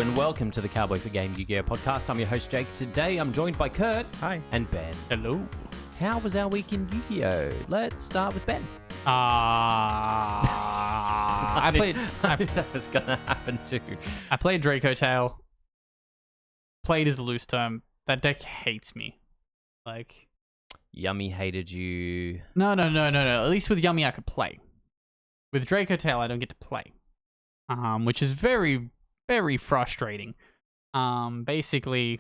and welcome to the Cowboy for Game Yu-Gi-Oh podcast. I'm your host, Jake. Today, I'm joined by Kurt. Hi. And Ben. Hello. How was our week in Yu-Gi-Oh? Let's start with Ben. I knew that was going to happen too. I played Draco Tail. Played as a loose term. That deck hates me. Like, Yummy hated you. No. At least with Yummy, I could play. With Draco Tail, I don't get to play. Which is very, very frustrating. Basically,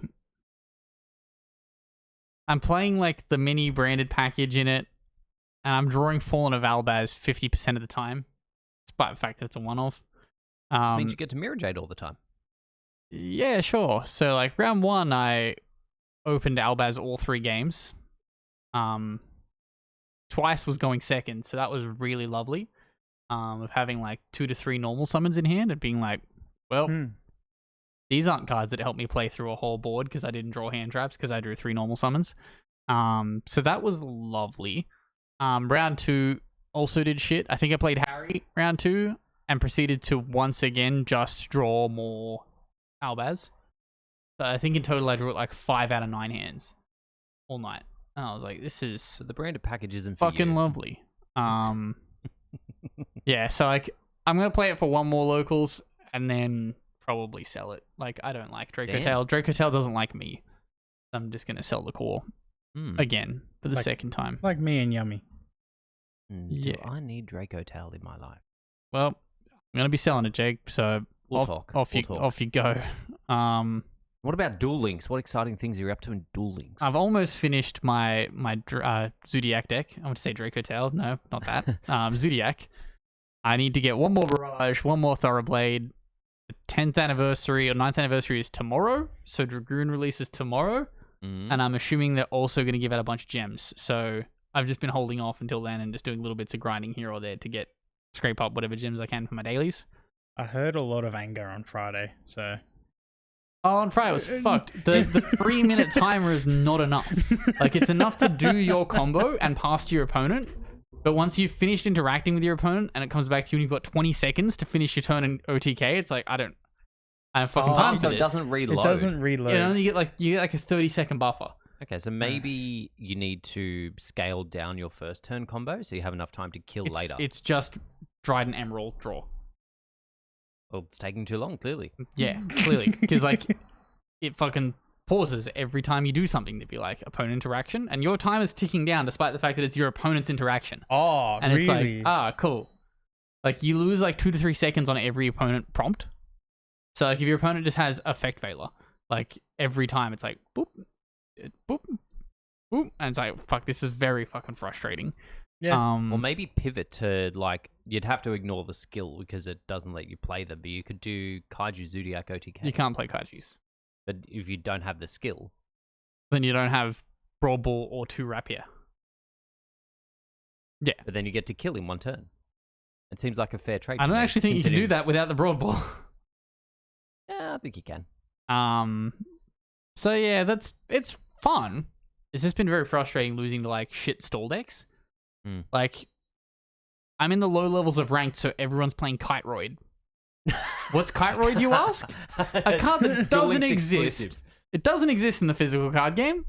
I'm playing like the mini branded package in it, and I'm drawing Fallen of Albaz 50% of the time, despite the fact that it's a one-off. Which means you get to Mirror Jade all the time. Yeah, sure. So like round one, I opened Albaz all 3 games. Twice was going second, so that was really lovely. Of having like 2 to 3 normal summons in hand and being like, well, these aren't cards that help me play through a whole board because I didn't draw hand traps because I drew 3 normal summons. So that was lovely. Round 2 also did shit. I think I played Harry round 2 and proceeded to once again just draw more Albaz. So I think in total I drew like 5 out of 9 hands all night. And I was like, this is So the branded package isn't for fucking you. lovely. Yeah, so like I'm gonna play it for one more locals and then probably sell it. Like I don't like Draco Tail. Draco Tail doesn't like me. I'm just gonna sell the core again for the second time. Like me and Yummy. Do I need Draco Tail in my life? Well, I'm gonna be selling it, Jake. So off you go. What about Duel Links? What exciting things are you up to in Duel Links? I've almost finished my Zodiac deck. I want to say Draco Tail. No, not that. Zodiac. I need to get one more Barrage, one more Thoroughblade. The 10th anniversary or 9th anniversary is tomorrow. So Dragoon releases tomorrow. And I'm assuming they're also going to give out a bunch of gems. So I've just been holding off until then and just doing little bits of grinding here or there to scrape up whatever gems I can for my dailies. I heard a lot of anger on Friday, so... Oh, on Friday it was fucked. The 3-minute timer is not enough. Like, it's enough to do your combo and pass to your opponent, but once you've finished interacting with your opponent and it comes back to you and you've got 20 seconds to finish your turn in OTK, it's like, I don't have fucking time for so this. it doesn't reload. It doesn't reload. You know, you get like a 30-second buffer. Okay, so maybe you need to scale down your first turn combo so you have enough time to kill later. It's just Dryden Emerald draw. Well, it's taking too long, clearly. Yeah, clearly. Because, like, it fucking pauses every time you do something to be like opponent interaction, and your time is ticking down despite the fact that it's your opponent's interaction. Oh, and really? It's like, cool. Like, you lose like 2 to 3 seconds on every opponent prompt. So, like, if your opponent just has Effect Veiler, like, every time it's like, boop, boop, boop, and it's like, fuck, this is very fucking frustrating. Yeah. Or maybe pivot to, like, you'd have to ignore the skill because it doesn't let you play them, but you could do Kaiju Zodiac OTK. You can't play Kaijus. But if you don't have the skill... Then you don't have Broad Ball or 2 Rapier. Yeah. But then you get to kill in one turn. It seems like a fair trade. I don't actually think you can do that without the Broad Ball. Yeah, I think you can. So yeah, it's fun. It's just been very frustrating losing to like shit stall decks. Like, I'm in the low levels of ranked, so everyone's playing Kiteroid. What's Kiteroid, you ask? A card that doesn't exist. Exclusive. It doesn't exist in the physical card game.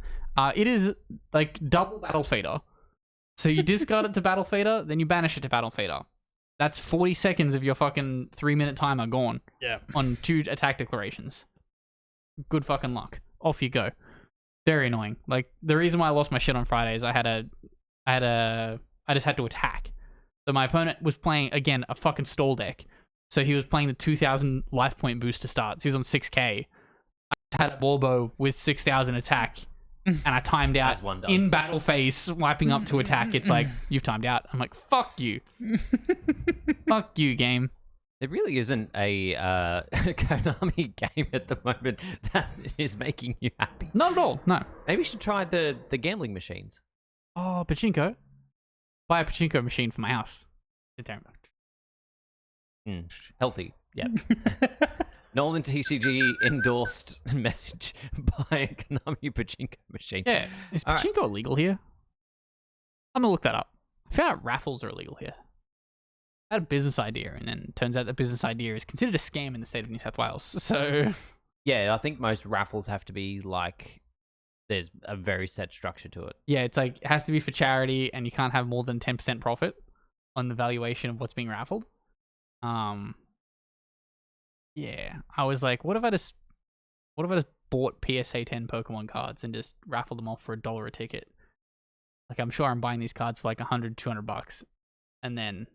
It is like double Battle Fader. So you discard it to Battle Fader, then you banish it to Battle Fader. That's 40 seconds of your fucking 3-minute timer gone. Yeah. On 2 attack declarations. Good fucking luck. Off you go. Very annoying. Like, the reason why I lost my shit on Friday is I just had to attack. So my opponent was playing, again, a fucking stall deck. So he was playing the 2,000 life point boost to start. So he's on 6k. I had a Warbow with 6,000 attack. And I timed out As one does. in battle phase, swiping up to attack. It's like, you've timed out. I'm like, fuck you. Fuck you, game. There really isn't a Konami game at the moment that is making you happy. Not at all. No. Maybe you should try the gambling machines. Oh, pachinko. Buy a pachinko machine for my house. Sit there. Healthy, yeah. Nolan TCG endorsed message by a Konami pachinko machine. Yeah. Is All right. pachinko illegal here? I'm gonna look that up. I found out raffles are illegal here. I had a business idea, and then turns out the business idea is considered a scam in the state of New South Wales. So Yeah, I think most raffles have to be like there's a very set structure to it. yeah, it's like it has to be for charity, and you can't have more than 10% profit on the valuation of what's being raffled. Yeah, I was like, what if I just bought PSA 10 Pokemon cards and just raffled them off for $1 a ticket? Like, I'm sure I'm buying these cards for like $100-$200, and then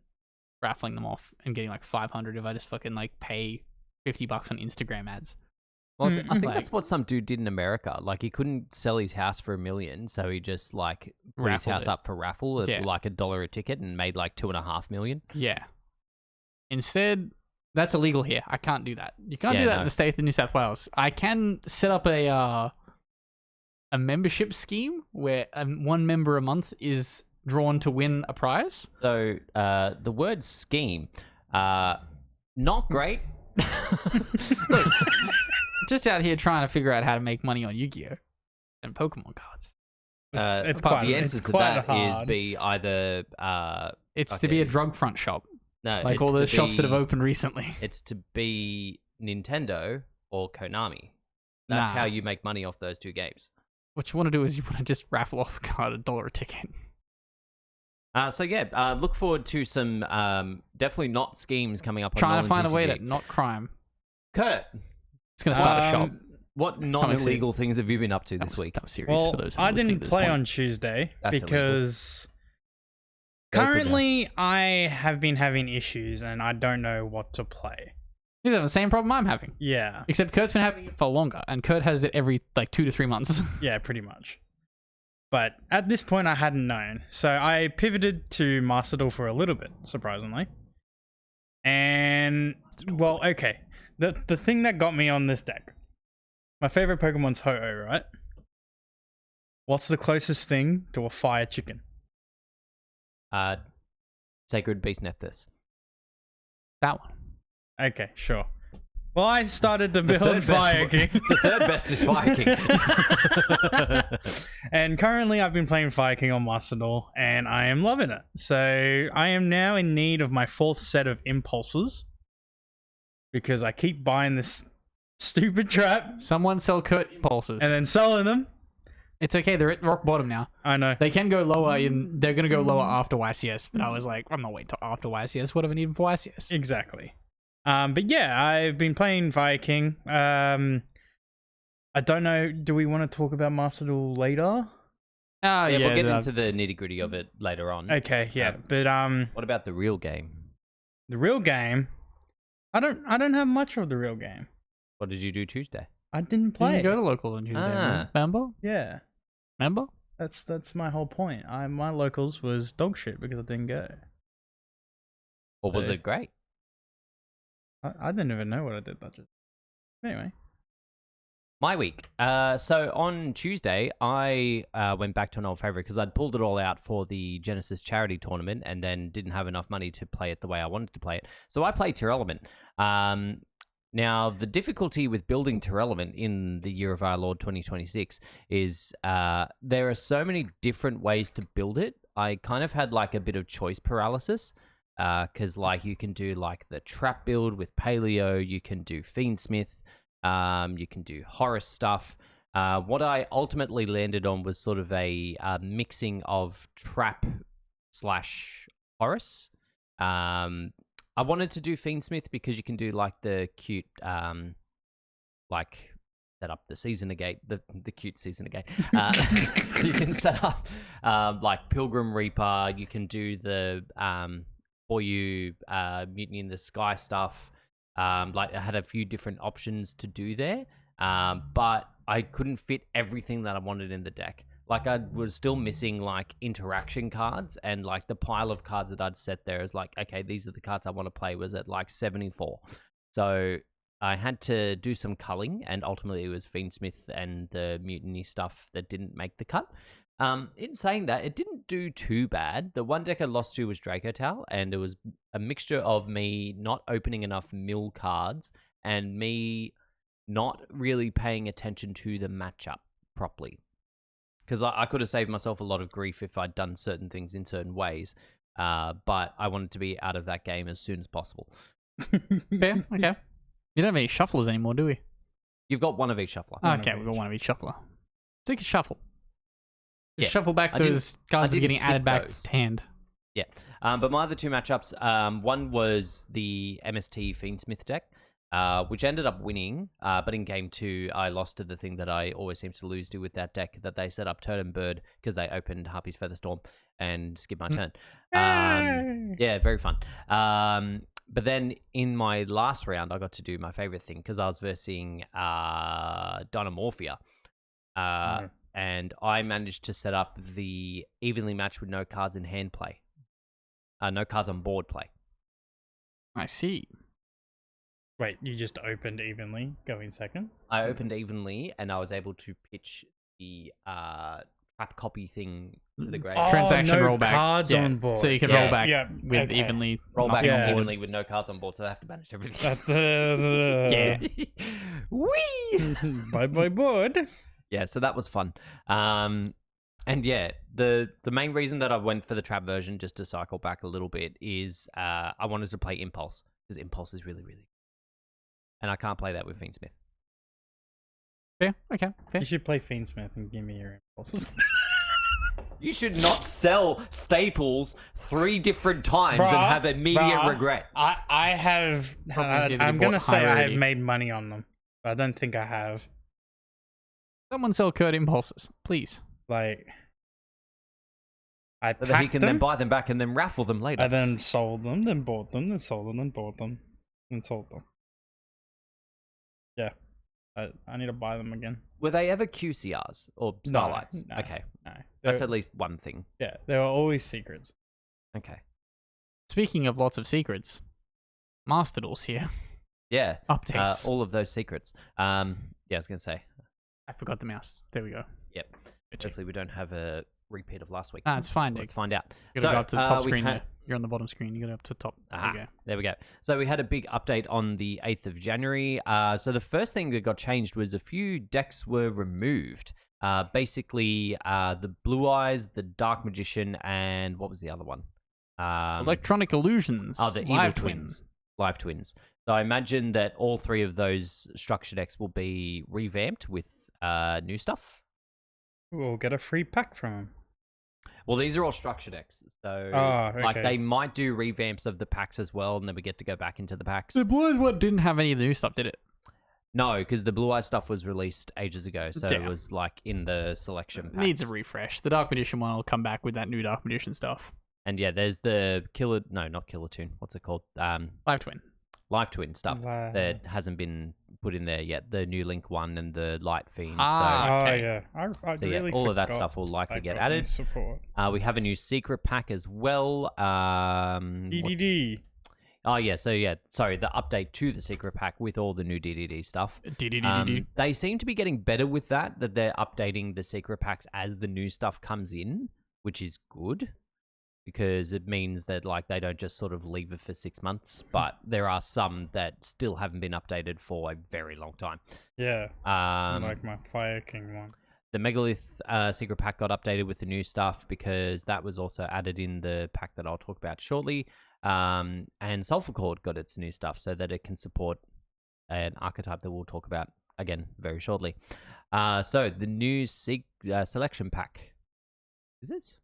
raffling them off and getting like 500 if I just fucking like pay $50 on Instagram ads. Well, Mm, I think like- that's what some dude did in America. Like, he couldn't sell his house for $1 million, so he just like put his Raffled house it. up for raffle at Yeah. like $1 a ticket and made like $2.5 million. Yeah. Instead, that's illegal here. I can't do that. You can't do that in no. the state of New South Wales. I can set up a membership scheme where one member a month is drawn to win a prize. So the word scheme, not great. Look, just out here trying to figure out how to make money on Yu-Gi-Oh! And Pokemon cards. It's But quite- the it's answer to quite that is hard. be either It's to be a Okay. drug front shop, no, like it's all to the shops that have be- opened recently. It's to be Nintendo or Konami. That's Nah. how you make money off those two games. What you want to do is you want to just raffle off a card $1 a ticket. So yeah, look forward to some definitely not schemes coming up. Trying on to find a way TCG. to not crime. Kurt, It's gonna start a shop. what soon. non-illegal things have you been up to That this was, week? that was serious Well, for those who are I listening didn't to this play point. on Tuesday That's illegal. because Go to currently I have been having issues and I don't know what to play. He's having the same problem I'm having. Yeah, Except Kurt's been having it for longer, and Kurt has it every like 2 to 3 months. yeah, pretty much. But at this point, I hadn't known, so I pivoted to Master Duel for a little bit, surprisingly. And well, okay, the thing that got me on this deck, my favorite Pokemon's Ho-Oh, right? What's the closest thing to a fire chicken? Sacred Beast Nephthys. That one. Okay, sure. Well, I started to The build third best- Fire King. The third best is Fire King. And currently I've been playing Fire King on Master Duel, and I am loving it. So I am now in need of my fourth set of impulses, because I keep buying this stupid trap Someone sell Kurt impulses. and then selling them. It's okay, they're at rock bottom now. I know. They can go lower they're gonna go lower after YCS, but I was like, I'm not waiting till after YCS. What do I need for YCS? Exactly. But yeah, I've been playing Fire King. I don't know, do we want to talk about Master Duel later? Oh yeah, we'll get the- into the nitty-gritty of it later on. Okay, yeah. But What about the real game? the real game, I don't have much of the real game. What did you do Tuesday? I didn't You play. can go to local on Tuesday. Ah. Remember? Yeah. Remember? That's my whole point. My locals was dog shit because I didn't go. Or was So- it great? I didn't even know what I did that just. Anyway. My week. So on Tuesday, I went back to an old favorite because I'd pulled it all out for the Genesis charity tournament and then didn't have enough money to play it the way I wanted to play it. So I played Tier Element. Now, the difficulty with building Tier Element in the year of our Lord 2026 is there are so many different ways to build it. I kind of had like a bit of choice paralysis. Because like you can do like the trap build with Paleo, you can do Fiendsmith, you can do Horus stuff. What I ultimately landed on was sort of a mixing of trap slash Horus. I wanted to do Fiendsmith because you can do like the cute, like set up the season negate, the cute season negate. You can set up like Pilgrim Reaper. You can do the for you Mutiny in the Sky stuff. Like I had a few different options to do there, but I couldn't fit everything that I wanted in the deck. Like I was still missing like interaction cards, and like the pile of cards that I'd set there is like, okay, these are the cards I want to play was at like 74. So I had to do some culling, and ultimately it was Fiendsmith and the Mutiny stuff that didn't make the cut. In saying that, it didn't do too bad. The one deck I lost to was Draco Tal, and it was a mixture of me not opening enough mill cards and me not really paying attention to the matchup properly. Because I could have saved myself a lot of grief if I'd done certain things in certain ways. but I wanted to be out of that game as soon as possible. Fair. Okay. You don't have any shufflers anymore, do we? You've got one of each shuffler. Okay, we've got one of each shuffler. So you can shuffle. Just Yeah. shuffle back I those cards that are didn't getting added hit back those. to hand. Yeah. But my other two matchups, one was the MST Fiendsmith deck, which ended up winning. But in game 2, I lost to the thing that I always seem to lose to with that deck, that they set up Totem Bird because they opened Harpy's Featherstorm and skipped my turn. Yeah, very fun. But then in my last round, I got to do my favorite thing because I was versing Dynamorphia. And I managed to set up the evenly matched with no cards in hand play. No cards on board play. I see. Wait, you just opened evenly, going second? I opened evenly, and I was able to pitch the trap copy thing to the grave. Transaction no rollback. cards Yeah. on board. So you can Yeah. roll back Yeah, with okay. evenly. Roll back nothing on board. evenly with no cards on board, so I have to banish everything. That's the Yeah. Whee! bye board. Yeah, so that was fun. And yeah, the main reason that I went for the trap version, just to cycle back a little bit, is I wanted to play Impulse, because Impulse is really, really good. And I can't play that with Fiendsmith. Fair. Okay. Fair. You should play Fiendsmith and give me your impulses. You should not sell staples 3 different times and Bruh, have immediate bruh. regret. I have. Problem is you I'm bought gonna say high I have already. made money on them, but I don't think I have. Someone sell Kurt impulses, please. Like, I So that he packed can them, then buy them back and then raffle them later. I then sold them, then bought them, then sold them, then bought them, then sold them. Yeah, I need to buy them again. Were they ever QCRs or Starlights? No, Okay, no. that's They're- at least one thing. Yeah, they were always secrets. Okay. Speaking of lots of secrets, Master Duels here. Yeah, Updates. all of those secrets. Yeah, I was going to say, I forgot the mouse. There we go. yep. Good check. Hopefully we don't have a repeat of last week. Ah, it's fine, Let's Nick. find out. You gotta go up to the top we screen had- there. You're on the bottom screen. You gotta up to the top. Aha, There you go. there we go. So we had a big update on the 8th of January. So the first thing that got changed was a few decks were removed. Basically, the Blue Eyes, the Dark Magician, and what was the other one? Electronic Illusions. Oh, the Evil Live Twins. Live Twins. So I imagine that all 3 of those structure decks will be revamped with new stuff. We'll get a free pack from them. Well, these are all structure decks, so like okay. they might do revamps of the packs as well, and then we get to go back into the packs. The Blue Eyes one didn't have any of the new stuff, did it? No, because the Blue Eye stuff was released ages ago, so it Damn. was like in the selection packs. Needs a refresh. The Dark Magician one will come back with that new Dark Magician stuff. And yeah, there's the not Killer Tune. What's it called? Live Twin. Live Twin stuff Wow. that hasn't been put in there yet. The new Link one and the Light Fiend. Ah, Oh okay. yeah, I so yeah, really all of that forgot stuff will likely I get got new added. Support. We have a new secret pack as well. what's- DDD. Oh yeah, so yeah, sorry, the update to the secret pack with all the new DDD stuff. DDD. They seem to be getting better with that they're updating the secret packs as the new stuff comes in, which is good because it means that like they don't just sort of leave it for 6 months, but there are some that still haven't been updated for a very long time. Yeah, like my Fire King one. The Megalith secret pack got updated with the new stuff because that was also added in the pack that I'll talk about shortly. And Sulphur Cord got its new stuff so that it can support an archetype that we'll talk about again very shortly. So the new selection pack. Is this?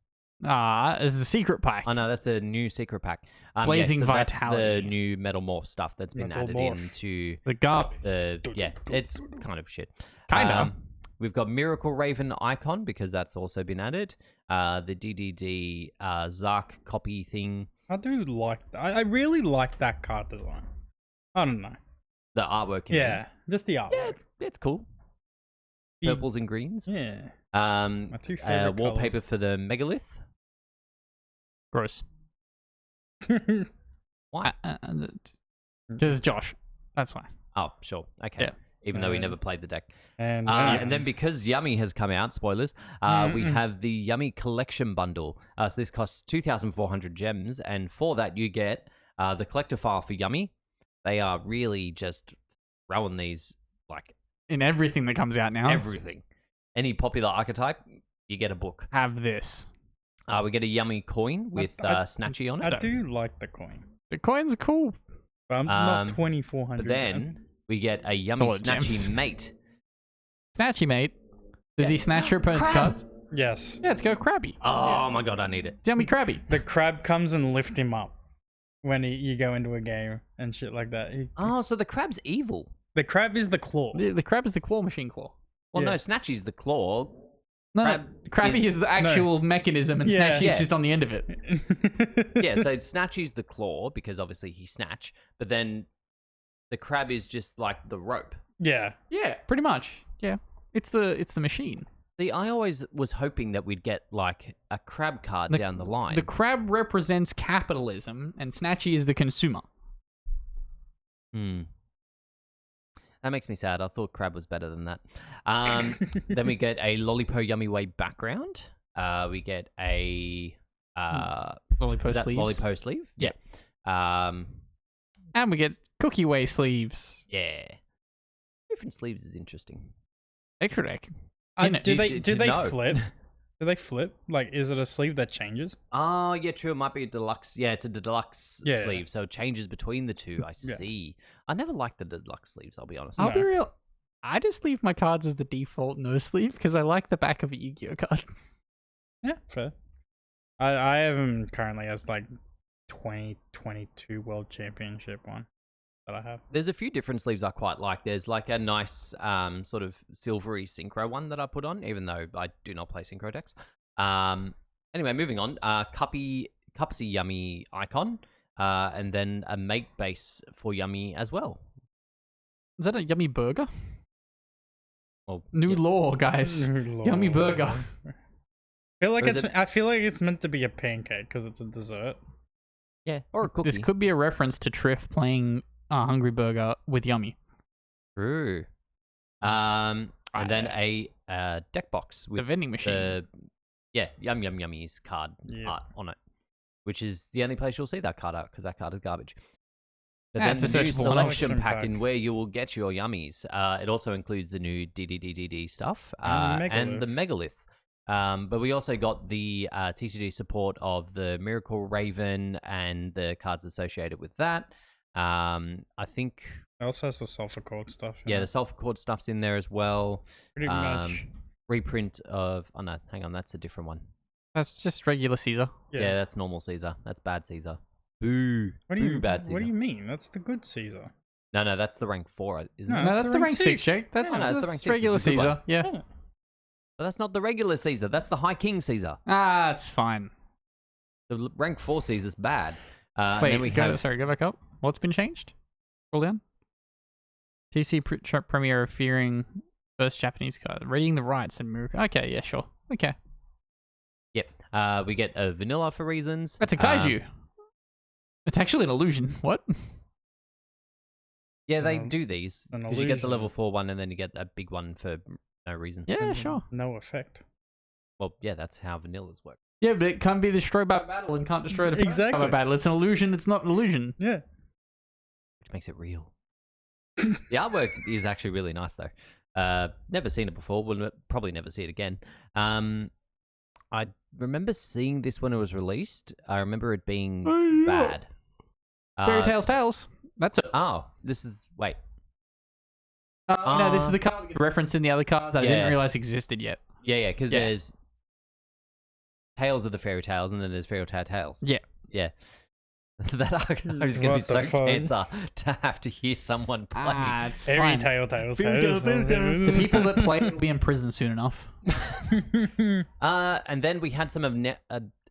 It's the secret pack. Oh no, that's a new secret pack. Blazing so that's Vitality. the new Metal Morph stuff that's been Metal added Morph. into The garbage. it's kind of shit. Kinda. We've got Miracle Raven Icon because that's also been added. The DDD Zark copy thing. I do like. I really like that card design. I don't know. The artwork. you mean? Yeah, just the art. Yeah, it's cool. Purples and greens. Yeah. My two favorite wallpaper colours. for the megalith. Gross. Why? Because Josh. That's fine. Oh, sure. Okay. Yeah. Even though we never played the deck. and And then because Yummy has come out, spoilers, we have the Yummy Collection Bundle. So this costs 2,400 gems, and for that you get the collector file for Yummy. They are really just throwing these like In everything that comes out now, everything. Any popular archetype, you get a book. have this. We get a yummy coin with Snatchy on it. I do like the coin, The coins are cool. but I'm not 2,400. But then we get a yummy All the gems. Snatchy mate. Snatchy, mate. Does he snatch your opponent's Crab. cards? Yes, Yeah, let's go Krabby. Oh my god, I need it. Yummy Krabby. the crab comes and lift him up when you go into a game and shit like that. Oh, so the crab's evil. The crab is the claw. The crab is the claw machine claw. Well, Yeah. no, Snatchy's the claw. No, Crab Krabby is the actual mechanism, and Yeah. Snatchy's Yeah. just on the end of it. Yeah, so Snatchy's the claw because obviously he snatch, but then the crab is just like the rope. Yeah. Yeah, pretty much. Yeah, it's the machine. See, I always was hoping that we'd get like a crab card down the line. The crab represents capitalism, and Snatchy is the consumer. Hmm. That makes me sad. I thought crab was better than that. Then we get a Lollipo Yummy Way background. We get a Lollipo is that sleeves. Lollipo sleeve. Yeah. Um. And we get Cookie Way sleeves. Yeah. Different sleeves is interesting. Extra deck. Do you- they no. flip? Do they flip? Like, is it a sleeve that changes? Oh, yeah, true. It might be a deluxe. Yeah, it's a deluxe Yeah. sleeve, so it changes between the two. I Yeah. see. I never liked the deluxe sleeves, I'll be honest. I'll be No. real. I just leave my cards as the default no sleeve because I like the back of a Yu-Gi-Oh card. Yeah, fair. I have them currently as like 2022 World Championship one that I have. There's a few different sleeves I quite like. There's like a nice sort of silvery synchro one that I put on, even though I do not play synchro decks. Anyway, moving on. Cupsy Yummy icon, and then a make base for Yummy as well. Is that a yummy burger? Well, New yeah. law, guys. Yummy burger. Or is I feel like it's meant to be a pancake because it's a dessert. Yeah, or a cookie. This could be a reference to Triff playing Hungry Burger with Yummy. True. And then a deck box with vending machine. Yum Yum Yummy's card Yeah. art on it, which is the only place you'll see that card art because that card is garbage. But Yeah, then it's a the new searchable one. selection Selection pack pack. in where you will get your yummies. It also includes the new DDDDD stuff And and the Megalith. But we also got the TCG support of the Miracle Raven and the cards associated with that. I think, It also has the sulfur cord stuff. in yeah, it. the Sulfur Cord stuff's in there as well. Pretty much. Reprint of, oh no, hang on, that's a different one. That's just regular Caesar. Yeah, that's normal Caesar. That's bad Caesar. Boo. What do Boo, you bad Caesar. What do you mean? That's the good Caesar. No, that's the rank 4, isn't No, it? No, that's that's the rank 6, 6. Jake. That's, Yeah, no, it's the that's rank 6. regular It's a good one. Caesar. Yeah. Yeah. But that's not the regular Caesar. That's the High King Caesar. Ah, it's fine. The rank 4 Caesar's bad. And Wait, then we have, go back up. What's been changed? Scroll down. TC premiere of fearing first Japanese card. Reading the rights and miracle. Okay, yeah, sure. Okay. Yep. We get a vanilla for reasons. That's a kaiju. It's actually an illusion. What? Yeah, It's they an- do these. an Because you get the illusion. level 4 one and then you get a big one for no reason. Yeah, And sure. No effect. Well, yeah, that's how vanillas work. Yeah, but it can't be destroyed by battle and can't destroy it Exactly. by battle. It's an illusion. It's not an illusion. Yeah. Which makes it real. The artwork is actually really nice, though. Never seen it before. Will probably never see it again. I remember seeing this when it was released. I remember it being bad. Fairy Tales Tales. That's it. Oh, this is wait. No, this is the card that gets referenced in the other cards that I Yeah. didn't realize existed yet. Yeah, because Yeah. there's Tales of the Fairy Tales, and then there's Fairy Tales. Yeah. Yeah. That I was going to be What so the fuck? cancer to have to hear someone play. Ah, it's Every fine. tales. The people that play it will be in prison soon enough. And then we had some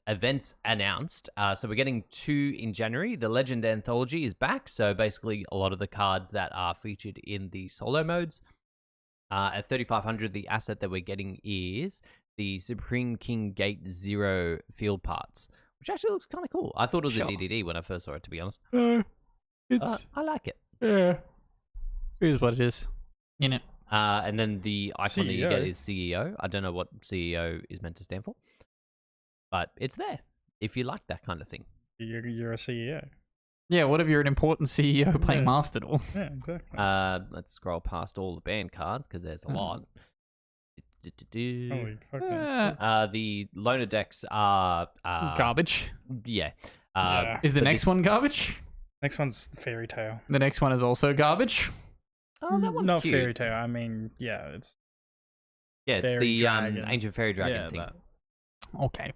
events announced. So we're getting 2 in January. The Legend Anthology is back. So basically, a lot of the cards that are featured in the solo modes. At 3,500, the asset that we're getting is the Supreme King Gate 0 field parts, which actually looks kind of cool. I thought it was Sure. a DDD when I first saw it, to be honest. It's I like it. yeah. It is what it is. In it. And then the icon that you CEO. get is CEO. I don't know what CEO is meant to stand for, but it's there if you like that kind of thing. You're a CEO. Yeah, what if you're an important CEO playing Yeah. Master Duel? Yeah, exactly. Let's scroll past all the band cards because there's a lot. Holy fuck. The loner decks are Garbage. Yeah. Yeah. Is the but next this- one garbage? Next one's Fairy Tale. The next one is also garbage. Oh, that one's Not cute. Fairy Tale. I mean, yeah, it's Yeah, it's Fairy the Dragon. ancient fairy dragon yeah, thing. that. Okay.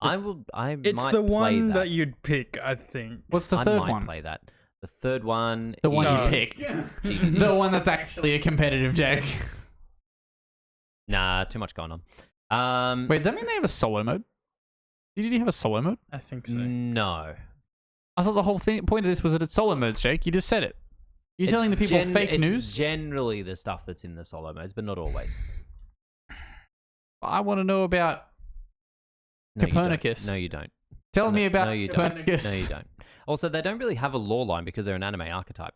I It's might the play one that. that you'd pick, I think. What's the I third might one? play that. The third one. The one you is- pick. The one that's actually a competitive deck. Nah, too much going on. Wait, does that mean they have a solo mode? Did he have a solo mode? I think so. No. I thought the whole point of this was that it's solo modes, Jake. You just said it. You're telling the people fake it's news? Generally, the stuff that's in the solo modes, but not always. I want to know about No, you don't. Copernicus. No, you don't. Tell me about no, you don't. Copernicus. No, you don't. Also, they don't really have a lore line because they're an anime archetype.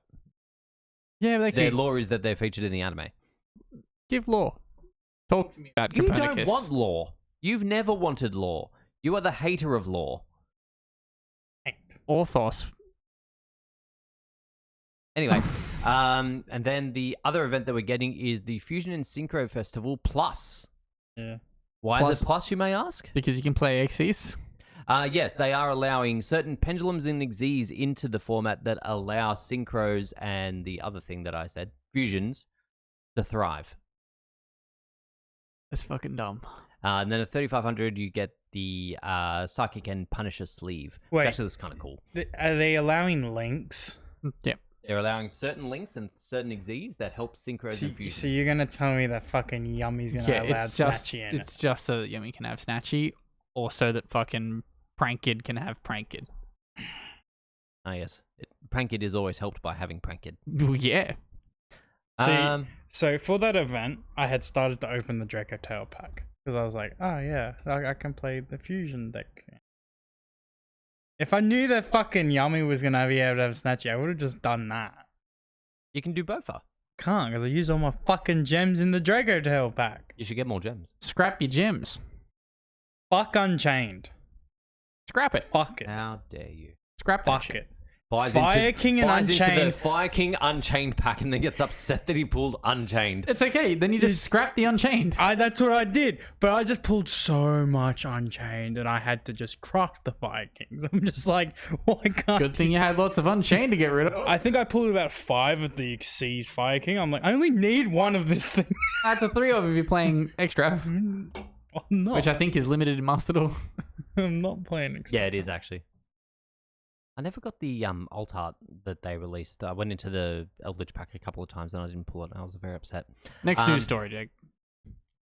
Yeah, but they Their can lore is that they're featured in the anime. give law. Talk to me about You Copernicus. don't want lore. You've never wanted lore. You are the hater of lore. Orthos. Anyway, and then the other event that we're getting is the Fusion and Synchro Festival Plus. Yeah. Why Plus- is it plus, you may ask? Because you can play XCs. Yes, they are allowing certain pendulums and Xyz into the format that allow synchros and the other thing that I said, fusions, to thrive. That's fucking dumb. And then at 3,500, you get the Psychic and Punisher sleeve. Wait. Which actually looks kind of cool. Are they allowing links? Yeah. They're allowing certain links and certain Xyz that help synchros and fusions. So you're gonna tell me that fucking Yummy's gonna Yeah, allow it's just Snatchy in it's it? just so that Yummy can have Snatchy, or so that fucking Prank Kid can have Prank Kid. Ah, yes. Prank Kid is always helped by having Prank Kid. Well, yeah. See, so for that event, I had started to open the Draco Tail pack because I was like, oh yeah, I can play the fusion deck. If I knew that fucking Yummy was gonna be able to have Snatchy, I would have just done that. You can do both. Can't, because I used all my fucking gems in the Draco Tail pack. You should get more gems. Scrap your gems. Fuck Unchained. Scrap it. Fuck it. How dare you? Scrap that Fuck shit. it. Buys Fire King and buys into the Unchained. Fire King Unchained pack and then gets upset that he pulled Unchained. It's okay. Then you just scrap the Unchained. That's what I did, but I just pulled so much Unchained, and I had to just craft the Fire Kings. I'm just like, why can't? Good thing you had lots of Unchained to get rid of. I think I pulled about 5 of the Xyz Fire King. I'm like, I only need 1 of this thing. That's a 3 of if you're playing extra, I'm not. which I think is limited in Master Duel. I'm not playing. Yeah, it is actually. I never got the alt art that they released. I went into the Eldritch pack a couple of times and I didn't pull it. I was very upset. Next news story, Jake.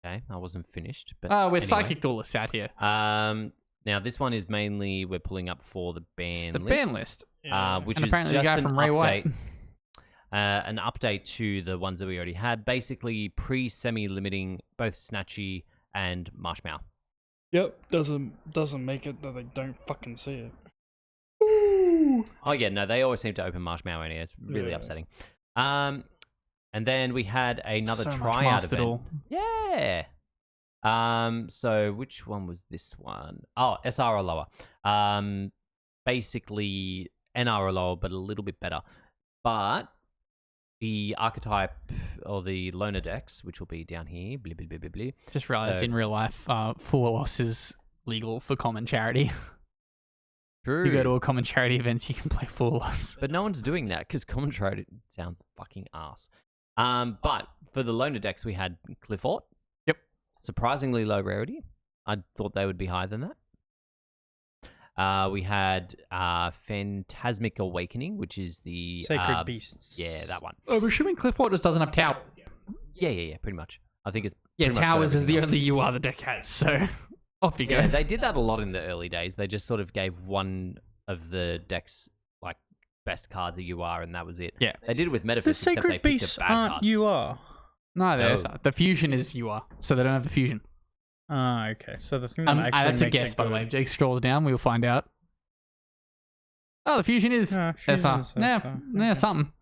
Okay, I wasn't finished, but We're anyway. psychic duelists out here. Now this one is mainly we're pulling up for the ban It's the list, ban list. which And is apparently just the guy an from Ray White. update. An update to the ones that we already had, basically pre-semi limiting both Snatchy and Marshmallow. Yep, doesn't make it that they don't fucking see it. Oh yeah, no, they always seem to open Marshmallow in here. It's really Yeah. upsetting. And then we had another So much tryout Master event. Duel. Yeah. So which one was this one? Oh, SR or lower. Basically NR or lower, but a little bit better. But the archetype or the loner decks, which will be down here, blah, blah, blah, blah, blah. Just realized So- in real life, full loss is legal for common charity. True. You go to a common charity event, you can play full loss. But no one's doing that because commentary sounds fucking ass. But for the loner decks, we had Clifford. Yep. Surprisingly low rarity. I thought they would be higher than that. We had Phantasmic Awakening, which is the Sacred Beasts. Yeah, that one. Oh, we're assuming Clifford just doesn't have towers. Yeah, pretty much. I think it's Yeah, pretty much got towers is the everything else. only UR the deck has, so off you Yeah, go. they did that a lot in the early days. They just sort of gave one of the decks like best cards a UR, and that was it. Yeah. They did it with The Metaphysics, except they Sacred picked Beasts a bad aren't card. UR. No, there's No. the fusion is UR, so they don't have the fusion. Ah, okay. So the thing that actually That's a makes guess, it by the good- way. If Jake scrolls down, we'll find out. Oh, the fusion is Ah, fusion SR. is Yeah, SR, yeah, okay. something.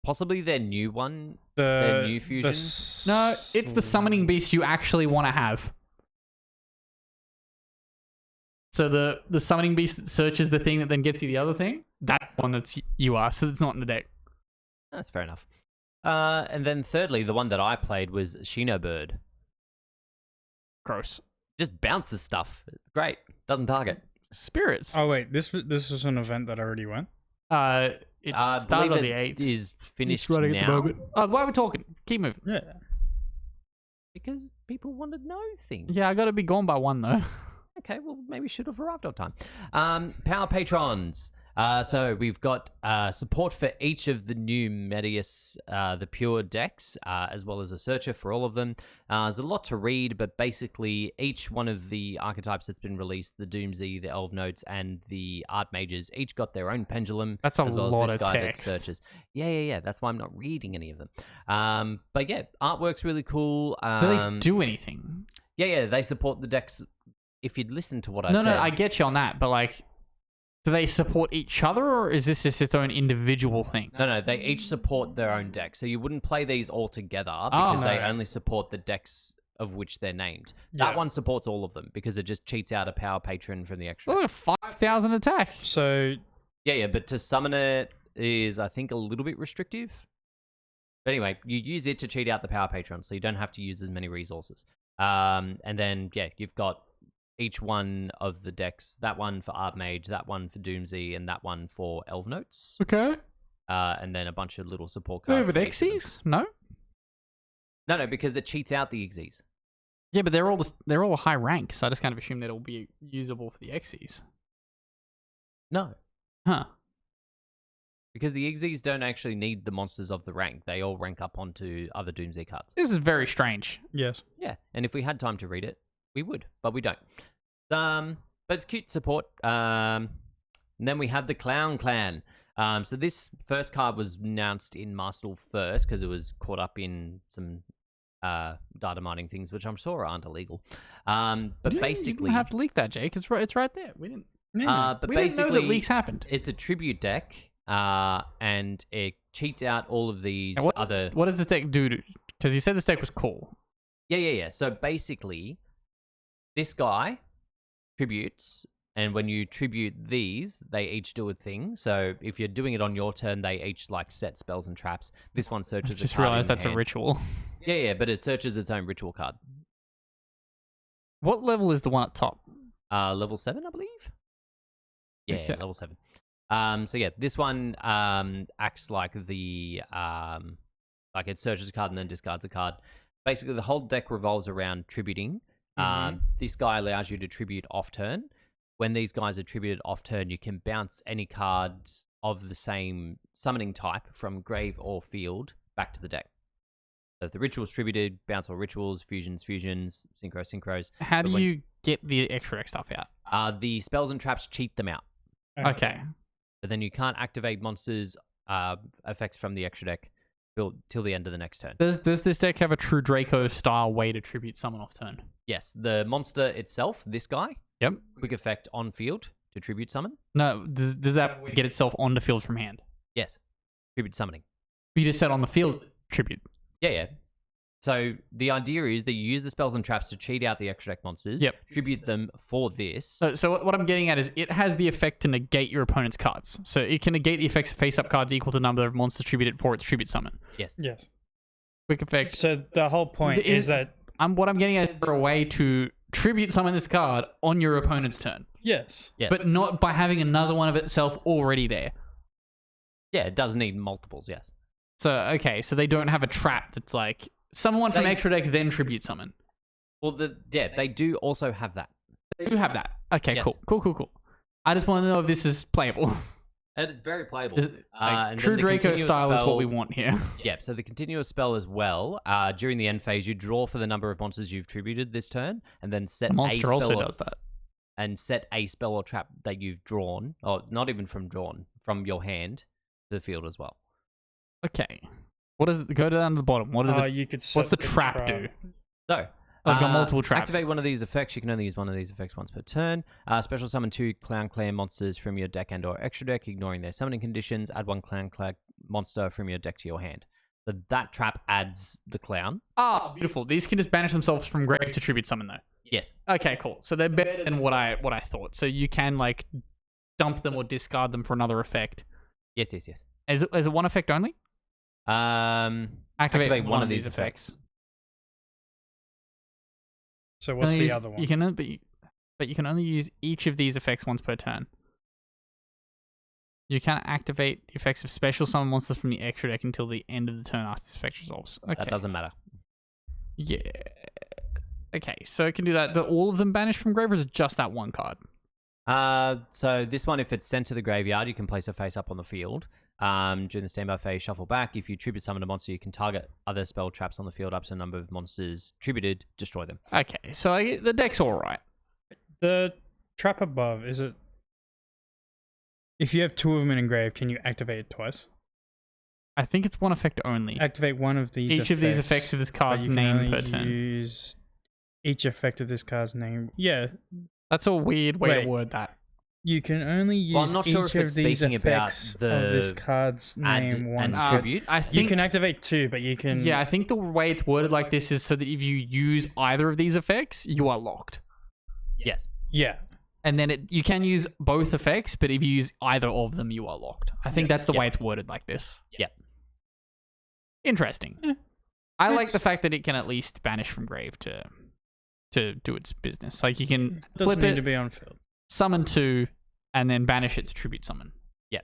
Possibly their new one. The new fusion? No, it's the summoning beast you actually want to have. So the summoning beast that searches the thing that then gets you the other thing, that's the one that's UR, so it's not in the deck. That's fair enough. And then thirdly, the one that I played was Shino Bird. Gross. Just bounces stuff. It's great. Doesn't target. Spirits. Oh wait, this was an event that already went. It I started believe on the it 8th. is finished It's running at the now moment. Why are we talking? Keep moving. Yeah. because people want to know things. Yeah, I got to be gone by 1 though. Okay, well, maybe should have arrived on time. Power Patrons. So we've got support for each of the new Medius, the pure decks, as well as a searcher for all of them. There's a lot to read, but basically each one of the archetypes that's been released, the Doomsday, the Elf Notes, and the Art Mages, each got their own pendulum. That's a as well lot as this of guy text. that searches. Yeah. That's why I'm not reading any of them. But yeah, artwork's really cool. Do they do anything? Yeah, they support the decks. If you'd listen to what I said. No, I get you on that, but like, do they support each other, or is this just its own individual thing? No, they each support their own deck. So you wouldn't play these all together because they no. only support the decks of which they're named. That Yeah. one supports all of them because it just cheats out a power patron from the extra. Look at 5,000 attack. So Yeah, but to summon it is, I think, a little bit restrictive. But anyway, you use it to cheat out the power patron, so you don't have to use as many resources. And then, yeah, you've got each one of the decks, that one for Archmage, that one for Doomsday, and that one for Elf Notes. Okay. And then a bunch of little support Do we cards. have for an each of them. Xyz? No. No, because it cheats out the Xyz. Yeah, but they're all a high rank, so I just kind of assume that it'll be usable for the Xyz. No, Huh. because the Xyz don't actually need the monsters of the rank. They all rank up onto other Doomsday cards. This is very strange. yes. Yeah, and if we had time to read it, we would, but we don't. But it's cute support. And then we have the Clown Clan. So this first card was announced in Master Duel first because it was caught up in some data mining things, which I'm sure aren't illegal. But You basically, didn't have to leak that, Jake. It's right there. We didn't. but we basically, didn't know that leaks happened. it's a tribute deck, and it cheats out all of these And other. What does this deck do? Because you said this deck was cool. Yeah. So basically, this guy tributes, and when you tribute these, they each do a thing. So if you're doing it on your turn, they each like set spells and traps. This one I searches. just a card realized in that's a hand. ritual. Yeah, but it searches its own ritual card. What level is the one at top? Level 7, I believe. Yeah, Okay. level 7. So yeah, this one acts like the like it searches a card and then discards a card. Basically, the whole deck revolves around tributing. This guy allows you to tribute off turn. When these guys are tributed off turn, you can bounce any cards of the same summoning type from grave or field back to the deck. So if the ritual's tributed, bounce all rituals, fusions, synchros. How do But when- you get the extra deck stuff out? The spells and traps cheat them out. Okay. But then you can't activate monsters' effects from the extra deck till the end of the next turn. Does this deck have a true Draco style way to tribute summon off turn? Yes, the monster itself, this guy, Yep. quick effect on field to tribute summon. No, does that get itself on the field from hand? Yes, tribute summoning. You just said on the field tribute. Yeah. So the idea is that you use the spells and traps to cheat out the extra deck monsters. Yep. Tribute them for this. So what I'm getting at is it has the effect to negate your opponent's cards. So it can negate the effects of face-up cards equal to the number of monsters tributed for its tribute summon. Yes. Yes. Quick effect. So the whole point is that What I'm getting at is there a way to tribute summon this card on your opponent's turn, yes. Yes. but not by having another one of itself already there. Yeah, it does need multiples. Yes. So okay, so they don't have a trap that's like summon one from They- extra deck, then tribute summon. Well, they do also have that. They do have that. Okay, Yes. cool. I just want to know if this is playable. And it's very playable. Is, And then true the Draco continuous style is what spell- we want here. Yeah, so the continuous spell as well. During the end phase, you draw for the number of monsters you've tributed this turn, and then set The monster a spell also or, does that. and set a spell or trap that you've drawn, or not even from your hand to the field as well. Okay. What does go down to the bottom? What are the, You could. what's the set trap do? So, I've got multiple traps. Activate one of these effects. You can only use one of these effects once per turn. Special summon 2 Clown Clan monsters from your deck and/or extra deck, ignoring their summoning conditions. Add 1 Clown Clan monster from your deck to your hand. So that trap adds the clown. Ah, beautiful. These can just banish themselves from grave to tribute summon though. Yes. Okay, cool. So they're better than what I thought. So you can like dump them or discard them for another effect. Yes. Is it one effect only? Activate one of these effects. So what's the other one? You can, but you can only use each of these effects once per turn. You can't activate the effects of special summon monsters from the extra deck until the end of the turn after this effect resolves. Okay. That doesn't matter. Yeah. Okay, so it can do that. All of them banished from grave, or is it just that one card? So this one, if it's sent to the graveyard, you can place a face up on the field. During the standby phase, shuffle back. If you tribute summon a monster, you can target other spell traps on the field up to a number of monsters tributed, destroy them. Okay, so the deck's alright. The trap above, is it... If you have two of them in engrave, can you activate it twice? I think it's one effect only. Activate one of these Each of these effects of this card's name per turn. Use each effect of this card's name. Yeah. That's a weird way to word that. You can only use I'm not sure each if it's of these speaking about effects the of this card's name and once. tribute. I think, You can activate two, but you can... Yeah, I think the way it's worded like this is so that if you use either of these effects, you are locked. Yes. Yeah. And then you can use both effects, but if you use either of them, you are locked. I think that's the way it's worded like this. Yeah. Interesting. I like the fact that it can at least banish from grave to do its business. Like you can Doesn't flip need it, to be on field. summon two, and then banish it to tribute summon. Yeah.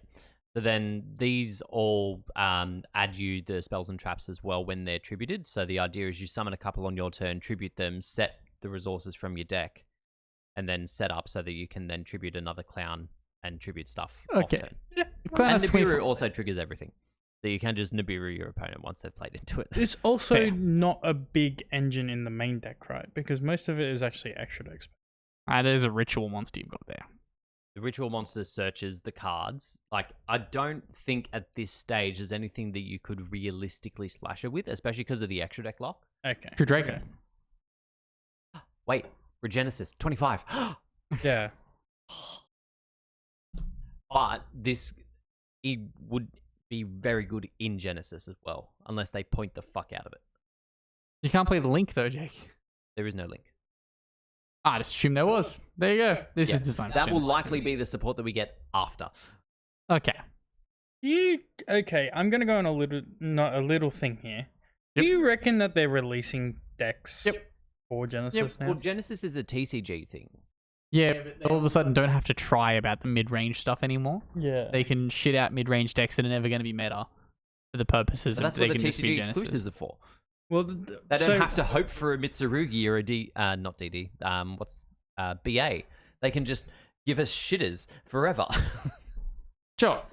So then these all add you the spells and traps as well when they're tributed. So the idea is you summon a couple on your turn, tribute them, set the resources from your deck, and then set up so that you can then tribute another clown and tribute stuff. Okay. Off turn. Yeah. And Nibiru also triggers everything. So you can just Nibiru your opponent once they've played into it. It's also Fair. not a big engine in the main deck, right? Because most of it is actually extra decks. There's a ritual monster you've got there. The ritual monster searches the cards. Like, I don't think at this stage there's anything that you could realistically slash it with, especially because of the extra deck lock. Okay. True Draco. Okay. Wait, Regenesis, 25. Yeah. But it would be very good in Genesis as well, unless they point the fuck out of it. You can't play the link though, Jake. There is no link. I just assumed there was. There you go. This Yeah, is designed for that will Genesis. likely be the support that we get after. Okay. Okay, I'm gonna go on a little thing here. Yep. Do you reckon that they're releasing decks Yep. for Genesis now? Well, Genesis is a TCG thing. Yeah, but they all of a sudden don't have to try about the mid-range stuff anymore. Yeah. They can shit out mid-range decks that are never going to be meta for the purposes But that's of what they the can just be TCG Genesis. exclusives are for. Well, They don't have to hope for a Mitsurugi or a not DD. BA. They can just give us shitters forever. Sure.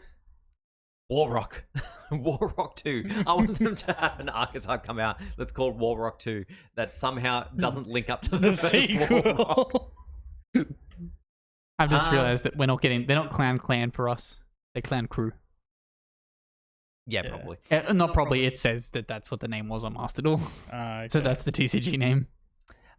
Warrock. Warrock 2. I want them to have an archetype come out that's called Warrock 2 that somehow doesn't link up to the first Warrock. I've just realized that they're not Clan for us. They're Clan Crew. Yeah, probably. Not probably, it says that that's what the name was on Master Duel. Okay. So that's the TCG name.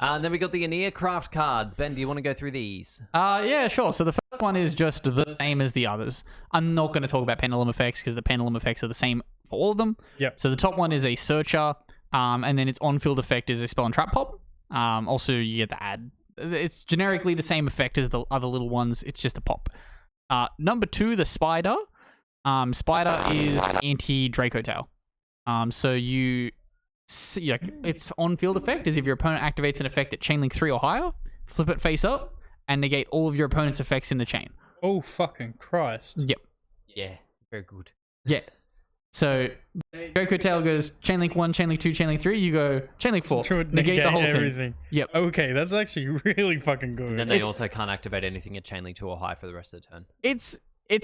And then we got the Aeneas Craft cards. Ben, do you want to go through these? Yeah, sure. So the first one is just the same as the others. I'm not going to talk about pendulum effects because the pendulum effects are the same for all of them. Yep. So the top one is a searcher, and then its on-field effect is a spell and trap pop. Also, you get the add. It's generically the same effect as the other little ones. It's just a pop. Number 2, the spider. Spider is anti-Draco Tail. So you see, its on-field effect is if your opponent activates an effect at chainlink 3 or higher, flip it face up, and negate all of your opponent's effects in the chain. Oh, fucking Christ. Yep. Yeah, very good. Yeah. So Draco Tail goes chainlink 1, chainlink 2, chainlink 3. You go chainlink 4. To Negate the whole everything. thing. Yep. Okay, that's actually really fucking good. And then they also can't activate anything at chainlink 2 or high for the rest of the turn. It's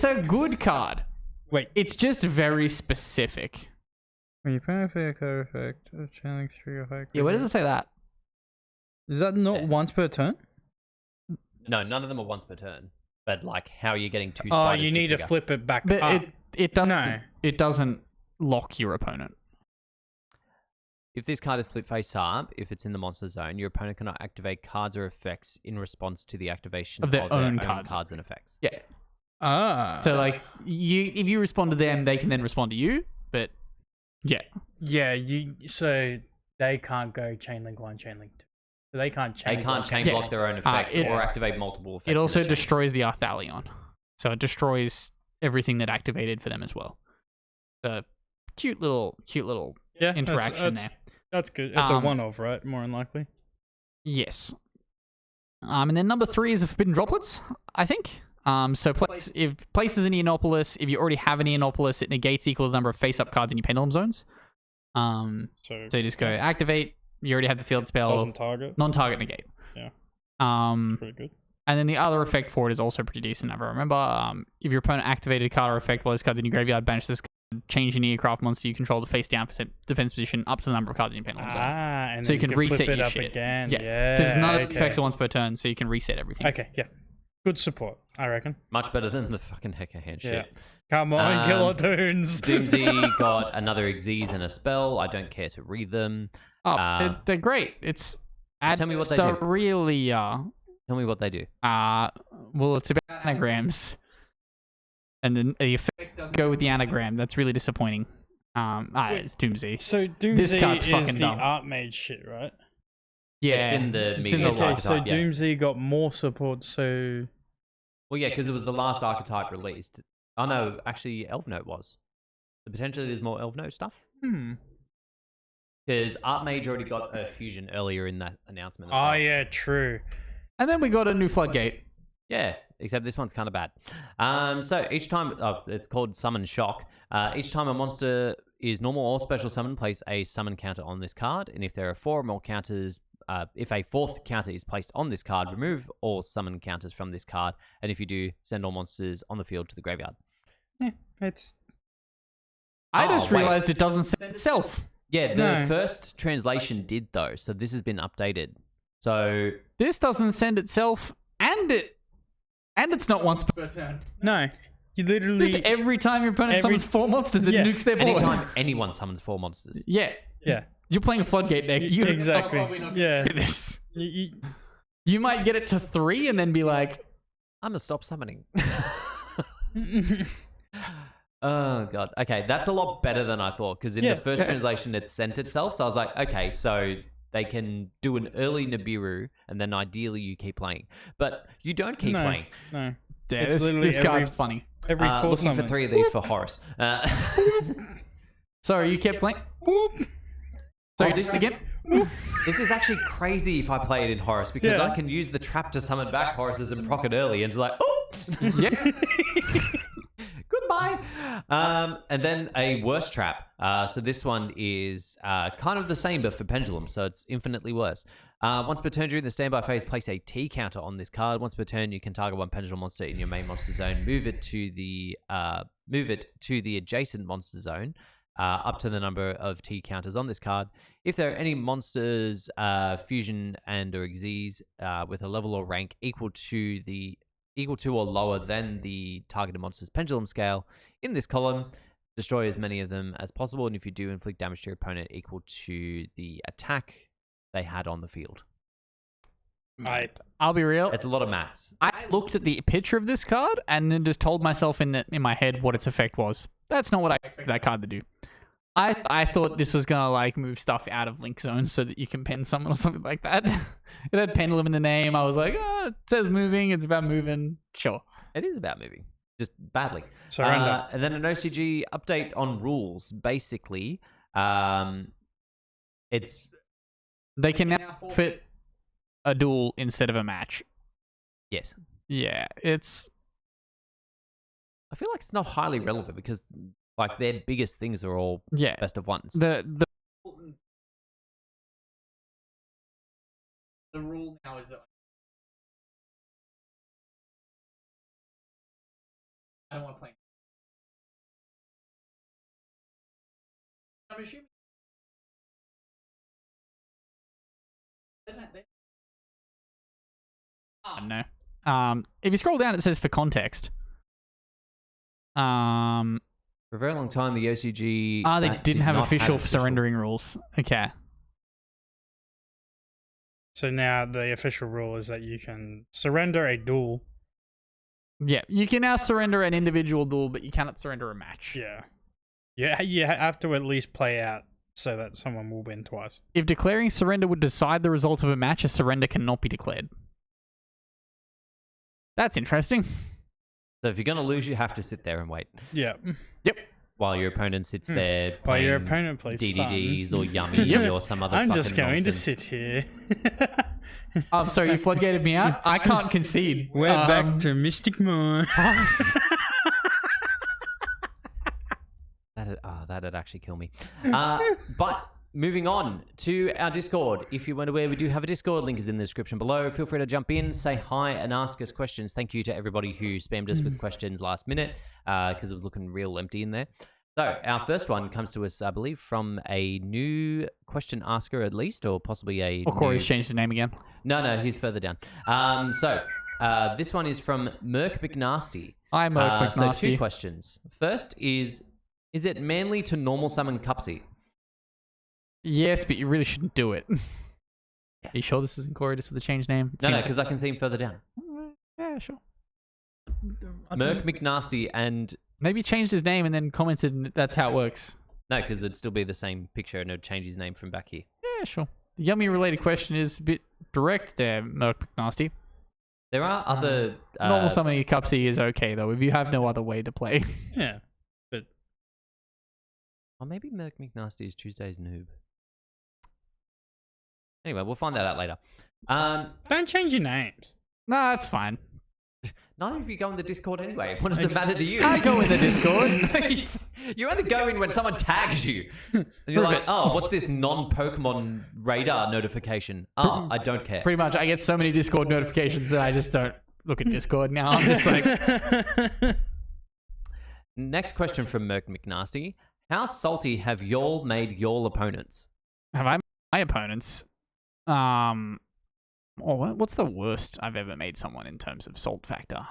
a good card. Wait. It's just very specific. When you play a card effect of chainlink 3 or higher. Yeah, where does it say that? Is that not once per turn? No, none of them are once per turn. But like, how are you getting 2 Oh, spiders you need to trigger? flip it back But up. it doesn't. No. It doesn't lock your opponent. If this card is flipped face up, if it's in the monster zone, your opponent cannot activate cards or effects in response to the activation Of their own cards. cards and effects. Yeah. Ah. So like if you respond to them, they can then respond to you. But yeah. Yeah, so they can't go chainlink 1, chainlink 2. So they can't chain. They can't chain Yeah. block their own effects it- or activate multiple effects. It in the also chain. destroys the Arthalion. So it destroys everything that activated for them as well. So cute little Yeah, interaction there. That's good. It's a one-off, right? More than likely. Yes. And then number 3 is a Forbidden Droplets, I think. So if places an Eonopolis, if you already have an Eonopolis, it negates equal to the number of face-up cards in your Pendulum Zones. So you just go activate. You already have the field spell. Doesn't target. Non-target negate. Yeah. Pretty good. And then the other effect for it is also pretty decent. If I remember, if your opponent activated a card or effect while this card's in your graveyard, banish this card, change any aircraft monster you control to face down defense position up to the number of cards in your Pendulum Zone. And so you can reset flip it your up shit again. Yeah, because none of the effects are once per turn, so you can reset everything. Okay, yeah. Good support, I reckon. Much better than the fucking Hecker Hand shit. Come on, Kilotoons. Doomsy got another Xyz and a spell. I don't care to read them. Oh, they're great. It's tell me what they do. Really, Tell me what they do. well, it's about anagrams, and then the effect doesn't go with the anagram. That's really disappointing. It's Doomsy. So Doomsy This card's is fucking the dumb. Archmage shit, right? Yeah, It's in the it's medium in the archetype. So yeah. Doomsy got more support, so... Well, yeah, because it was the last archetype released. Oh no, actually, Elf Note was. So potentially there's more Elf Note stuff. Because Archmage already got a fusion earlier in that announcement. As well. yeah, true. And then we got a new Floodgate. Yeah, except this one's kind of bad. So each time, it's called Summon Shock. Each time a monster is normal or special summon, place a summon counter on this card. And if there are 4 or more counters, if a 4th counter is placed on this card, remove all summon counters from this card. And if you do, send all monsters on the field to the graveyard. Yeah, it's... I just realized it doesn't send itself. Yeah, the first translation did though, so this has been updated. So this doesn't send itself, and it's not once per turn. No, you literally... Just every time your opponent summons 4 monsters, it nukes their board. anytime anyone summons 4 monsters. Yeah. Yeah. You're playing a Floodgate deck. You're exactly. probably not Yeah. do this. You might get it to 3 and then be like, I'm gonna stop summoning. Oh god. Okay, that's a lot better than I thought, because in the first translation it sent itself, so I was like, okay, so they can do an early Nibiru, and then ideally you keep playing. But you don't keep playing. No. yeah, this card's funny. Every 4 looking for 3 of these for Horus. Sorry, you kept playing? Sorry, this again? This is actually crazy if I play it in Horus, because I can use the trap to summon back Horuses and proc it early, and it's like, oh! Yeah. Goodbye. And then a worse trap. So this one is kind of the same, but for Pendulum, so it's infinitely worse. Once per turn during the standby phase, place a T counter on this card. Once per turn, you can target 1 Pendulum monster in your main monster zone. Move it to the adjacent monster zone, up to the number of T counters on this card. If there are any monsters, fusion and or Xyz, with a level or rank equal to or lower than the targeted monster's pendulum scale in this column, destroy as many of them as possible, and if you do, inflict damage to your opponent equal to the attack they had on the field. I'll be real. It's a lot of maths. I looked at the picture of this card and then just told myself in my head what its effect was. That's not what I expected that card to do. I thought this was gonna like move stuff out of link zones so that you can pen someone or something like that. It had pendulum in the name. I was like, it says moving. It's about moving. Sure. It is about moving, just badly. Surrender. And then an OCG update on rules. Basically, it's they can now fit a duel instead of a match. Yes. Yeah, it's. I feel like it's not highly relevant because like their biggest things are all best of ones. The rule now is that I don't want to play. I'm assuming. No. If you scroll down, it says for context. For a very long time, the OCG. They didn't have official surrendering rules. Okay. So now the official rule is that you can surrender a duel. Yeah, you can now surrender an individual duel, but you cannot surrender a match. Yeah. You have to at least play out so that someone will win twice. If declaring surrender would decide the result of a match, a surrender cannot be declared. That's interesting. So if you're going to lose, you have to sit there and wait. Yeah. Yep. While your opponent sits there While playing your opponent plays DDDs stun. or Yummy or some other I'm fucking just going nonsense. to sit here. I'm sorry, you floodgated me out. I can't concede. We're back to Mystic Moon. That'd actually kill me. But moving on to our Discord. If you weren't aware, we do have a Discord. Link is in the description below. Feel free to jump in, say hi, and ask us questions. Thank you to everybody who spammed us with questions last minute because it was looking real empty in there. So our first one comes to us, I believe, from a new question asker at least, or possibly a Or Corey's new... changed his name again. No, he's further down. This one is from Merc McNasty. Hi, Merc So McNasty. 2 questions. First is it manly to normal summon Cupsy? Yes, but you really shouldn't do it. Are you sure this isn't Corey just with a changed name? It No, seems because I can see him further down. yeah, sure. Merc McNasty and... Maybe he changed his name and then commented and that's how it works. No, because it'd still be the same picture and it'd change his name from back here. Yeah, sure. The Yummy related question is a bit direct there, Merc McNasty. There are other... Normal summoning Cupsy is okay, though, if you have no other way to play. Yeah. Or maybe Merc McNasty is Tuesday's noob. Anyway, we'll find that out later. Don't change your names. Nah, that's fine. None of you go in the Discord anyway. What does it matter to you? I go in the Discord. You only go in when someone tags you. And you're like, oh, what's this non-Pokemon radar notification? Oh, I don't care. Pretty much, I get so many Discord notifications that I just don't look at Discord now. I'm just like... Next question from Merc McNasty. How salty have y'all made y'all opponents? Have I my opponents? What's the worst I've ever made someone in terms of salt factor?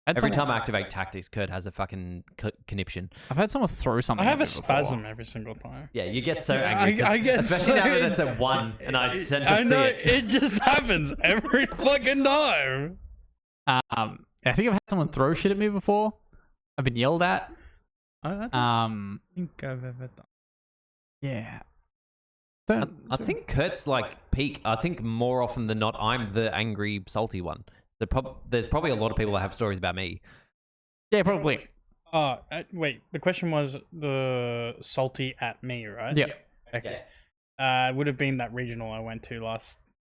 Every time I activate tactics, Kurt has a fucking conniption. I've had someone throw something. I have at a me spasm every single time. Yeah, you get so angry. I get especially so... now that it's a 1 and I tend to I see know, it. it just happens every fucking time. I think I've had someone throw shit at me before. I've been yelled at. I don't think I've ever done. Yeah. I think Kurt's like peak. I think more often than not, I'm the angry, salty one. There's probably a lot of people that have stories about me. Yeah, probably. Wait, the question was the salty at me, right? Yeah. Okay. Would have been that regional I went to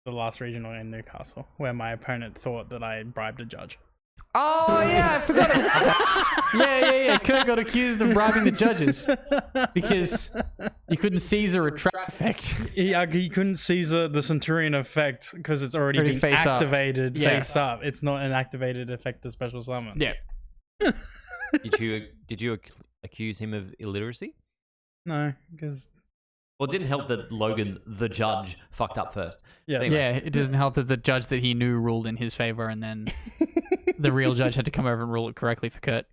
the last regional in Newcastle, where my opponent thought that I bribed a judge. Oh yeah, I forgot it. Yeah. Kurt got accused of bribing the judges because you couldn't Caesar a trap effect. He couldn't seize the Centurion effect because it's already been face up. activated Yeah. face up. It's not an activated effect to special summon. Yeah. Did you accuse him of illiteracy? No, because Well, it didn't help that Logan, the judge, fucked up first. yes. Anyway. Yeah, it doesn't help that the judge that he knew ruled in his favor, and then the real judge had to come over and rule it correctly for Kurt.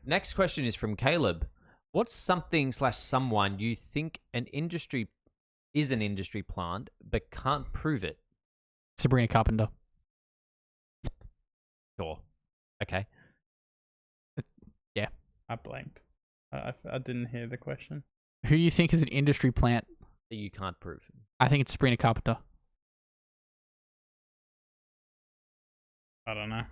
Next question is from Caleb. What's something/someone you think an industry plant but can't prove it? Sabrina Carpenter. Sure. Okay. I blanked. I didn't hear the question. Who do you think is an industry plant? That you can't prove. I think it's Sabrina Carpenter. I don't know.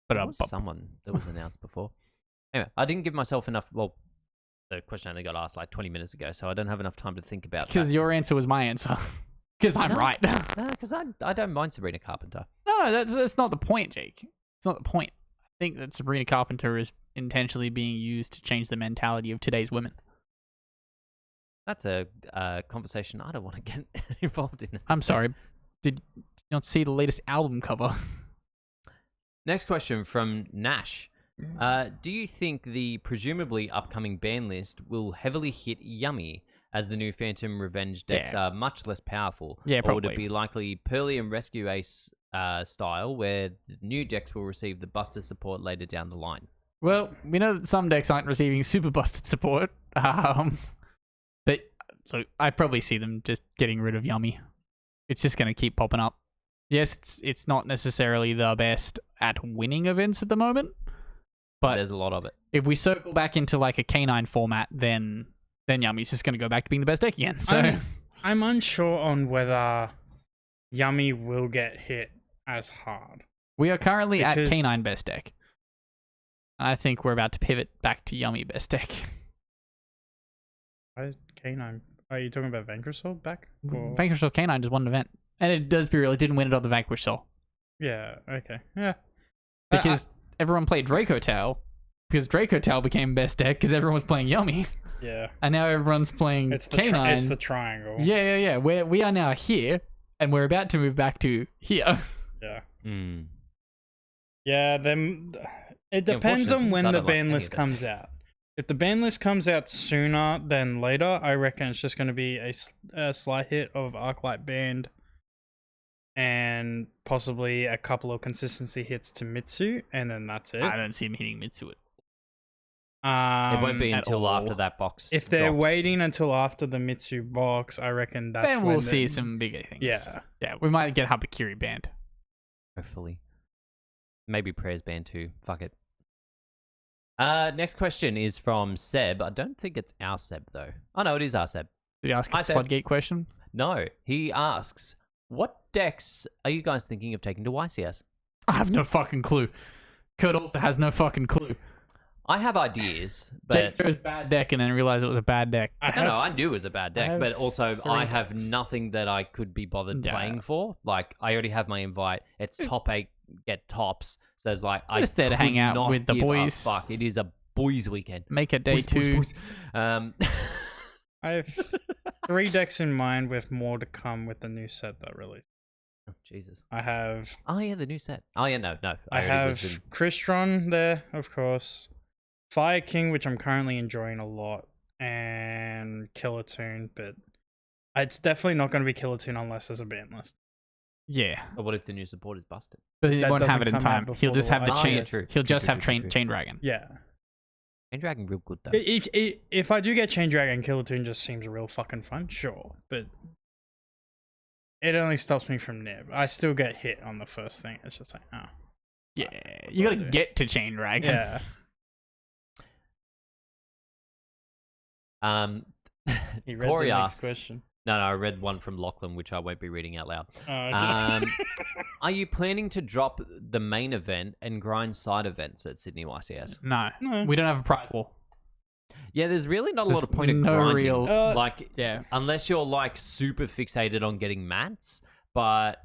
But There was someone that was announced before. Anyway, I didn't give myself enough. Well, the question only got asked like 20 minutes ago, so I don't have enough time to think about because that. your answer was my answer. Because I'm right. No, because I don't mind Sabrina Carpenter. No, that's not the point, Jake. It's not the point. I think that Sabrina Carpenter is intentionally being used to change the mentality of today's women. That's a conversation I don't want to get involved in. I'm sorry. Did you not see the latest album cover? Next question from Nash. Do you think the presumably upcoming ban list will heavily hit Yummy as the new Phantom Revenge decks are much less powerful? Yeah, Or would probably. it be likely Pearly and Rescue Ace style, where the new decks will receive the Buster support later down the line? Well, we know that some decks aren't receiving super busted support. But look, I probably see them just getting rid of Yummy. It's just going to keep popping up. Yes, it's not necessarily the best at winning events at the moment, but There's a lot of it. if we circle back into like a K9 format, then Yummy's just going to go back to being the best deck again. So I'm unsure on whether Yummy will get hit as hard. We are currently at Because- Canine best deck. I think we're about to pivot back to Yummy best deck. Why is Canine? Are you talking about Vanquish Soul back? Or... Vanquish Soul Canine just won an event. And it does be real, it didn't win it on the Vanquish Soul. Yeah, okay. Yeah. Because everyone played Draco Tail. Because Draco Tail became best deck because everyone was playing Yummy. Yeah. And now everyone's playing It's the Canine. it's the triangle. Yeah. We are now here, and we're about to move back to here. Yeah. Mm. Yeah, then it depends on unfortunately, when I the don't like ban any list of those comes decks. out. If the ban list comes out sooner than later, I reckon it's just going to be a slight hit of Arclight Band and possibly a couple of consistency hits to Mitsu, and then that's it. I don't see him hitting Mitsu. It won't be at until all. after that box. If they're drops. waiting until after the Mitsu box, I reckon that's Then when we'll see some bigger things. Yeah. We might get Habakiri banned. Hopefully. Maybe Prayers band too. Fuck it. Next question is from Seb. I don't think it's our Seb though. Oh no, it is our Seb. Did he ask Hi, a Seb. floodgate question? No, he asks, what decks are you guys thinking of taking to YCS? I have no fucking clue. Kurt also has no fucking clue. I have ideas, Jake but chose bad deck and then realized it was a bad deck. I knew it was a bad deck, have but also 3 I have decks. nothing that I could be bothered Yeah. playing for. Like, I already have my invite. It's top 8, get tops. So it's like, I Just there to hang could out not with the give a boys. fuck. It is a boys weekend. Make it day Boys, two. boys, boys. I have 3 decks in mind with more to come with the new set that released. Oh, Jesus. I have Oh, yeah, the new set. Oh, yeah, no. I already have was in- Crystron there, of course. Fire King, which I'm currently enjoying a lot, and Killertune, but it's definitely not going to be Killertune unless there's a ban list. Yeah, But what if the new support is busted? but he That won't have doesn't it in come out time. before He'll just the have the YCS. Oh, chain. yeah, true. He'll just True, have true, true. Chain Dragon. Yeah. Chain Dragon real good, though. If I do get Chain Dragon, Killertune just seems real fucking fun, sure, but it only stops me from Nib. I still get hit on the first thing. It's just like, oh. Yeah, What you do I gotta do? get to Chain Dragon. Yeah. He read Corey the next asks, question. No, I read one from Lachlan, which I won't be reading out loud. Oh, okay. Are you planning to drop the main event and grind side events at Sydney YCS? No, No. we don't have a prize pool. Yeah, there's really not a lot There's of point of no grinding. real- Like, Yeah, unless you're like super fixated on getting mats, but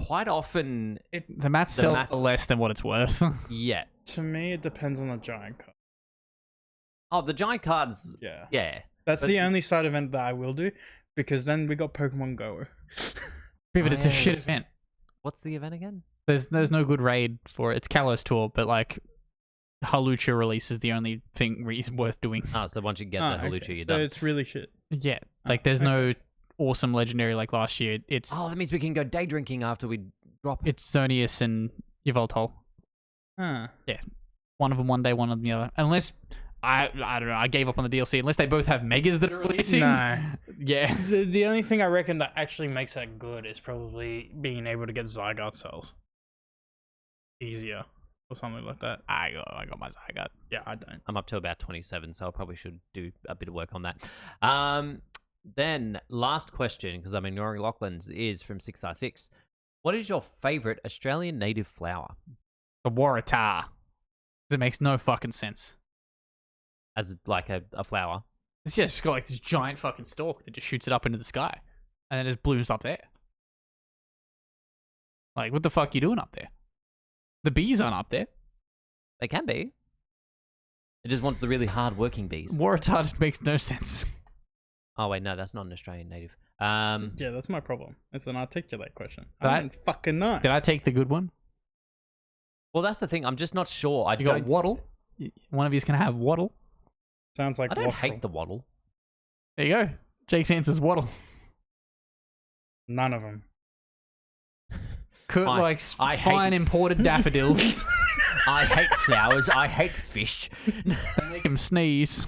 quite often, the mats sell mats- for less than what it's worth. yeah. To me, it depends on the giant card. Oh, the giant cards, Yeah. yeah. That's But- the only side event that I will do, because then we got Pokemon Go. Yeah, but it's a yeah, shit that's- event. What's the event again? There's no good raid for it. It's Kalos Tour, but like Halucha release is the only thing worth doing. Oh, so once you get the Halucha, you're so done. it's really shit. Yeah, like there's no awesome legendary like last year. It's Oh, that means we can go day drinking after we drop. it's Xonius and Yveltal. Huh. One of them one day, one of them the other. Unless I don't know. I gave up on the DLC. Unless they both have megas that are releasing. Nah. Yeah. The only thing I reckon that actually makes that good is probably being able to get Zygarde cells easier or something like that. I got my Zygarde. Yeah, I don't. I'm up to about 27, so I probably should do a bit of work on that. Then, last question, because I'm ignoring Lachlan's, is from 6i6. What is your favourite Australian native flower? The Waratah. It makes no fucking sense. As like a flower? It's just got like this giant fucking stalk that just shoots it up into the sky, and then it just blooms up there. Like, what the fuck you doing up there? The bees aren't up there. They can be. It just wants the really hard-working bees. Waratah just makes no sense. Oh, wait, no, that's not an Australian native. Yeah, that's my problem. It's an articulate question. But I don't fucking know. Did I take the good one? Well, that's the thing. I'm just not sure. You got Waddle. One of you's gonna have Waddle. Sounds like I don't waffle. hate the waddle. There you go. Jake's answer's Waddle. None of them. Kurt I- likes I fine hate- imported daffodils. I hate flowers. I hate fish. They make him sneeze.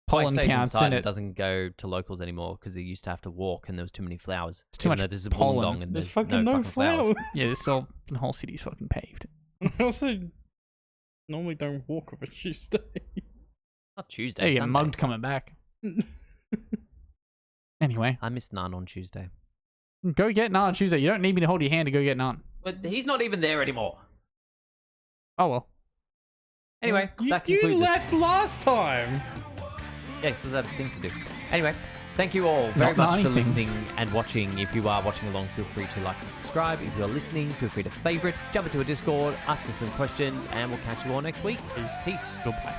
Pollen Stays counts inside in and it. doesn't go to locals anymore because he used to have to walk and there was too many flowers. It's too Even much though this is pollen. Wollongong and There's there's fucking no no fucking flowers. Yeah, the whole city's fucking paved. I also normally don't walk of a Tuesday. Not Tuesday. Hey, you get Sunday. mugged coming back. Anyway, I missed none on Tuesday. go get None on Tuesday. You don't need me to hold your hand to go get None. But he's not even there anymore. Oh well. Anyway, that You concludes us. left last time. Yes, there's other things to do. Anyway, thank you all very Not much for many things. listening and watching. If you are watching along, feel free to like and subscribe. If you are listening, feel free to favorite, jump into a Discord, ask us some questions, and we'll catch you all next week. Peace. Goodbye.